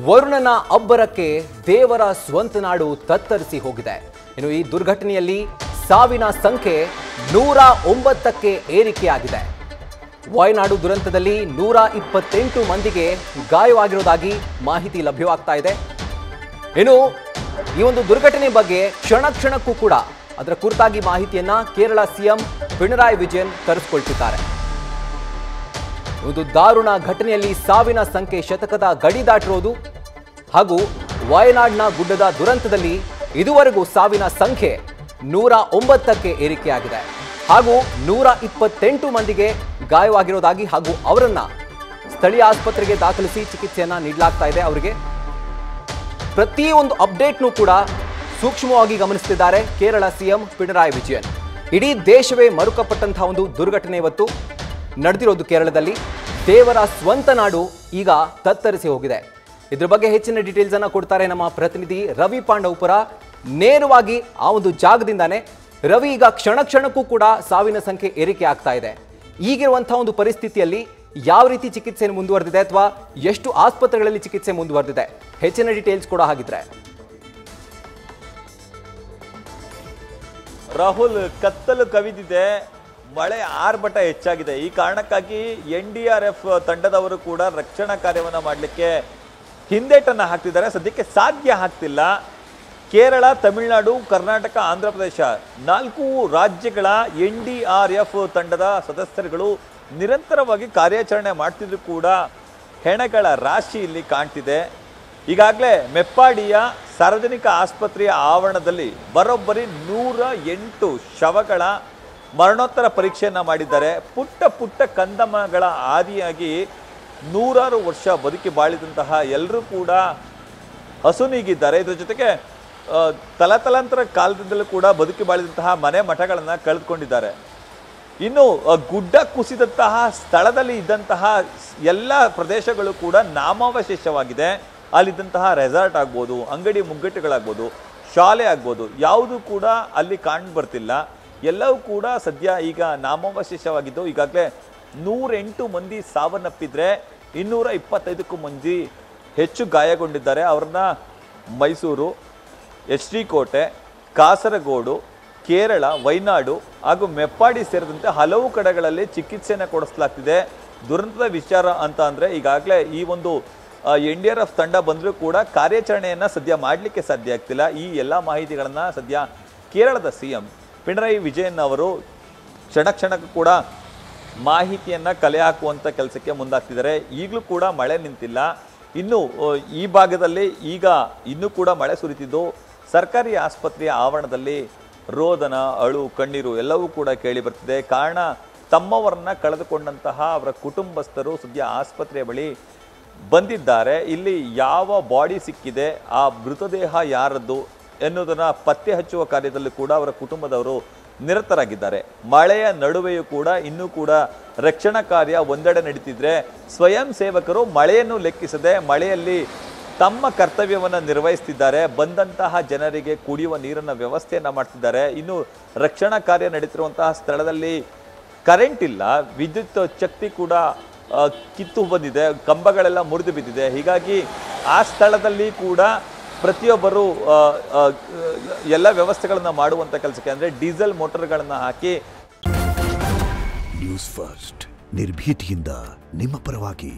ವರುಣನ ಅಬ್ಬರಕ್ಕೆ ದೇವರ ಸ್ವಂತ ನಾಡು ತತ್ತರಿಸಿ ಹೋಗಿದೆ. ಇನ್ನು ಈ ದುರ್ಘಟನೆಯಲ್ಲಿ ಸಾವಿನ ಸಂಖ್ಯೆ 109ಕ್ಕೆ ಏರಿಕೆಯಾಗಿದೆ. ವಾಯನಾಡು ದುರಂತದಲ್ಲಿ 128 ಮಂದಿಗೆ ಗಾಯವಾಗಿರುವುದಾಗಿ ಮಾಹಿತಿ ಲಭ್ಯವಾಗ್ತಾ ಇದೆ. ಇನ್ನು ಈ ಒಂದು ದುರ್ಘಟನೆ ಬಗ್ಗೆ ಕ್ಷಣಕ್ಕೂ ಕೂಡ ಅದರ ಕುರಿತಾಗಿ ಮಾಹಿತಿಯನ್ನ ಕೇರಳ ಸಿಎಂ ಪಿಣರಾಯಿ ವಿಜಯನ್ ತರಿಸಿಕೊಳ್ತಿದ್ದಾರೆ. ಒಂದು ದಾರುಣ ಘಟನೆಯಲ್ಲಿ ಸಾವಿನ ಸಂಖ್ಯೆ ಶತಕದ ಗಡಿ ದಾಟಿರೋದು ಹಾಗೂ ವಾಯನಾಡ್ನ ಗುಡ್ಡದ ದುರಂತದಲ್ಲಿ ಇದುವರೆಗೂ ಸಾವಿನ ಸಂಖ್ಯೆ 109ಕ್ಕೆ ಏರಿಕೆಯಾಗಿದೆ ಹಾಗೂ 128 ಮಂದಿಗೆ ಗಾಯವಾಗಿರೋದಾಗಿ ಹಾಗೂ ಅವರನ್ನ ಸ್ಥಳೀಯ ಆಸ್ಪತ್ರೆಗೆ ದಾಖಲಿಸಿ ಚಿಕಿತ್ಸೆಯನ್ನ ನೀಡಲಾಗ್ತಾ ಇದೆ. ಅವರಿಗೆ ಪ್ರತಿಯೊಂದು ಅಪ್ಡೇಟ್ನೂ ಕೂಡ ಸೂಕ್ಷ್ಮವಾಗಿ ಗಮನಿಸುತ್ತಿದ್ದಾರೆ ಕೇರಳ ಸಿಎಂ ಪಿಣರಾಯಿ ವಿಜಯನ್. ಇಡೀ ದೇಶವೇ ಮರುಕಪಟ್ಟಂತಹ ಒಂದು ದುರ್ಘಟನೆ ಇವತ್ತು ನಡೆದಿರೋದು ಕೇರಳದಲ್ಲಿ. ದೇವರ ಸ್ವಂತ ನಾಡು ಈಗ ತತ್ತರಿಸಿ ಹೋಗಿದೆ. ಇದ್ರ ಬಗ್ಗೆ ಹೆಚ್ಚಿನ ಡೀಟೇಲ್ಸ್ ಅನ್ನ ಕೊಡ್ತಾರೆ ನಮ್ಮ ಪ್ರತಿನಿಧಿ ರವಿ ಪಾಂಡವಪುರ. ನೇರವಾಗಿ ಆ ಒಂದು ಜಾಗದಿಂದಾನೆ ರವಿ, ಈಗ ಕ್ಷಣಕ್ಕೂ ಕೂಡ ಸಾವಿನ ಸಂಖ್ಯೆ ಏರಿಕೆ ಆಗ್ತಾ ಇದೆ. ಈಗಿರುವಂತಹ ಒಂದು ಪರಿಸ್ಥಿತಿಯಲ್ಲಿ ಯಾವ ರೀತಿ ಚಿಕಿತ್ಸೆ ಮುಂದುವರೆದಿದೆ ಅಥವಾ ಎಷ್ಟು ಆಸ್ಪತ್ರೆಗಳಲ್ಲಿ ಚಿಕಿತ್ಸೆ ಮುಂದುವರೆದಿದೆ, ಹೆಚ್ಚಿನ ಡೀಟೇಲ್ಸ್ ಕೂಡ ಹಾಗಿದ್ರೆ. ರಾಹುಲ್, ಕತ್ತಲು ಕವಿದಿದೆ, ಮಳೆ ಆರ್ಭಟ ಹೆಚ್ಚಾಗಿದೆ. ಈ ಕಾರಣಕ್ಕಾಗಿ NDRF ತಂಡದವರು ಕೂಡ ರಕ್ಷಣಾ ಕಾರ್ಯವನ್ನು ಮಾಡಲಿಕ್ಕೆ ಹಿಂದೇಟನ್ನು ಹಾಕ್ತಿದ್ದಾರೆ. ಸದ್ಯಕ್ಕೆ ಸಾಧ್ಯ ಆಗ್ತಿಲ್ಲ. ಕೇರಳ, ತಮಿಳುನಾಡು, ಕರ್ನಾಟಕ, ಆಂಧ್ರ ಪ್ರದೇಶ 4 ರಾಜ್ಯಗಳ NDRF ತಂಡದ ಸದಸ್ಯರುಗಳು ನಿರಂತರವಾಗಿ ಕಾರ್ಯಾಚರಣೆ ಮಾಡ್ತಿದ್ರು ಕೂಡ ಹೆಣಗಳ ರಾಶಿ ಇಲ್ಲಿ ಕಾಣ್ತಿದೆ. ಈಗಾಗಲೇ ಮೆಪ್ಪಾಡಿಯ ಸಾರ್ವಜನಿಕ ಆಸ್ಪತ್ರೆಯ ಆವರಣದಲ್ಲಿ ಬರೋಬ್ಬರಿ 108 ಶವಗಳ ಮರಣೋತ್ತರ ಪರೀಕ್ಷೆಯನ್ನು ಮಾಡಿದ್ದಾರೆ. ಪುಟ್ಟ ಕಂದಮ್ಮಗಳ ಆದಿಯಾಗಿ 100 ವರ್ಷ ಬದುಕಿ ಬಾಳಿದಂತಹ ಎಲ್ಲರೂ ಕೂಡ ಹಸುನೀಗಿದ್ದಾರೆ. ಇದರ ಜೊತೆಗೆ ತಲತಲಾಂತರ ಕಾಲದಿಂದಲೂ ಕೂಡ ಬದುಕಿ ಬಾಳಿದಂತಹ ಮನೆ ಮಠಗಳನ್ನು ಕಳೆದುಕೊಂಡಿದ್ದಾರೆ. ಇನ್ನು ಗುಡ್ಡ ಕುಸಿದಂತಹ ಸ್ಥಳದಲ್ಲಿ ಇದ್ದಂತಹ ಎಲ್ಲ ಪ್ರದೇಶಗಳು ಕೂಡ ನಾಮಾವಶೇಷವಾಗಿದೆ. ಅಲ್ಲಿದ್ದಂತಹ ರೆಸಾರ್ಟ್ ಆಗ್ಬೋದು, ಅಂಗಡಿ ಮುಗ್ಗಟ್ಟುಗಳಾಗ್ಬೋದು, ಶಾಲೆ ಆಗ್ಬೋದು, ಯಾವುದೂ ಕೂಡ ಅಲ್ಲಿ ಕಾಣ್ ಬರ್ತಿಲ್ಲ. ಎಲ್ಲವೂ ಕೂಡ ಸದ್ಯ ಈಗ ನಾಮಾವಶೇಷವಾಗಿದ್ದು ಈಗಾಗಲೇ 108 ಮಂದಿ ಸಾವನ್ನಪ್ಪಿದ್ರೆ 225ಕ್ಕೂ ಮಂದಿ ಹೆಚ್ಚು ಗಾಯಗೊಂಡಿದ್ದಾರೆ. ಅವ್ರನ್ನ ಮೈಸೂರು, HD ಕೋಟೆ, ಕಾಸರಗೋಡು, ಕೇರಳ, ವೈನಾಡು ಹಾಗೂ ಮೆಪ್ಪಾಡಿ ಸೇರಿದಂತೆ ಹಲವು ಕಡೆಗಳಲ್ಲಿ ಚಿಕಿತ್ಸೆಯನ್ನು ಕೊಡಿಸಲಾಗ್ತಿದೆ. ದುರಂತದ ವಿಚಾರ ಅಂತ ಅಂದರೆ ಈಗಾಗಲೇ ಈ ಒಂದು NDRF ತಂಡ ಬಂದರೂ ಕೂಡ ಕಾರ್ಯಾಚರಣೆಯನ್ನು ಸದ್ಯ ಮಾಡಲಿಕ್ಕೆ ಸಾಧ್ಯ ಆಗ್ತಿಲ್ಲ. ಈ ಎಲ್ಲ ಮಾಹಿತಿಗಳನ್ನು ಸದ್ಯ ಕೇರಳದ CM ಪಿಣರಾಯಿ ವಿಜಯನ್ ಅವರು ಕ್ಷಣಕ್ಕೂ ಕೂಡ ಮಾಹಿತಿಯನ್ನು ಕಲೆ ಹಾಕುವಂಥ ಕೆಲಸಕ್ಕೆ ಮುಂದಾಗ್ತಿದ್ದಾರೆ. ಈಗಲೂ ಕೂಡ ಮಳೆ ನಿಂತಿಲ್ಲ. ಇನ್ನು ಈ ಭಾಗದಲ್ಲಿ ಈಗ ಇನ್ನೂ ಕೂಡ ಮಳೆ ಸುರಿತಿದ್ದು ಸರ್ಕಾರಿ ಆಸ್ಪತ್ರೆಯ ಆವರಣದಲ್ಲಿ ರೋದನ, ಅಳು, ಕಣ್ಣೀರು ಎಲ್ಲವೂ ಕೂಡ ಕೇಳಿ ಬರ್ತಿದೆ. ಕಾರಣ, ತಮ್ಮವರನ್ನ ಕಳೆದುಕೊಂಡಂತಹ ಅವರ ಕುಟುಂಬಸ್ಥರು ಸದ್ಯ ಆಸ್ಪತ್ರೆಯ ಬಳಿ ಬಂದಿದ್ದಾರೆ. ಇಲ್ಲಿ ಯಾವ ಬಾಡಿ ಸಿಕ್ಕಿದೆ, ಆ ಮೃತದೇಹ ಯಾರದ್ದು ಎನ್ನುವುದನ್ನು ಪತ್ತೆ ಹಚ್ಚುವ ಕಾರ್ಯದಲ್ಲಿ ಕೂಡ ಅವರ ಕುಟುಂಬದವರು ನಿರತರಾಗಿದ್ದಾರೆ. ಮಳೆಯ ನಡುವೆಯೂ ಕೂಡ ಇನ್ನೂ ಕೂಡ ರಕ್ಷಣಾ ಕಾರ್ಯ ಒಂದೆಡೆ ನಡೀತಿದ್ರೆ ಸ್ವಯಂ ಸೇವಕರು ಮಳೆಯನ್ನು ಲೆಕ್ಕಿಸದೆ ಮಳೆಯಲ್ಲಿ ತಮ್ಮ ಕರ್ತವ್ಯವನ್ನು ನಿರ್ವಹಿಸ್ತಿದ್ದಾರೆ. ಬಂದಂತಹ ಜನರಿಗೆ ಕುಡಿಯುವ ನೀರಿನ ವ್ಯವಸ್ಥೆಯನ್ನು ಮಾಡ್ತಿದ್ದಾರೆ. ಇನ್ನು ರಕ್ಷಣಾ ಕಾರ್ಯ ನಡೀತಿರುವಂತಹ ಸ್ಥಳದಲ್ಲಿ ಕರೆಂಟ್ ಇಲ್ಲ, ವಿದ್ಯುತ್ ಶಕ್ತಿ ಕೂಡ ಕಿತ್ತು ಬಂದಿದೆ, ಕಂಬಗಳೆಲ್ಲ ಮುರಿದು ಬಿದ್ದಿದೆ. ಹೀಗಾಗಿ ಆ ಸ್ಥಳದಲ್ಲಿ ಕೂಡ ಪ್ರತಿಯೊಬ್ಬರು ಎಲ್ಲ ವ್ಯವಸ್ಥೆಗಳನ್ನು ಮಾಡುವಂಥ ಕೆಲಸಕ್ಕೆ ಅಂದರೆ ಡೀಸೆಲ್ ಮೋಟರ್ಗಳನ್ನು ಹಾಕಿ. ನ್ಯೂಸ್ ಫಸ್ಟ್ ನಿರ್ಭೀತಿಯಿಂದ ನಿಮ್ಮ ಪರವಾಗಿ.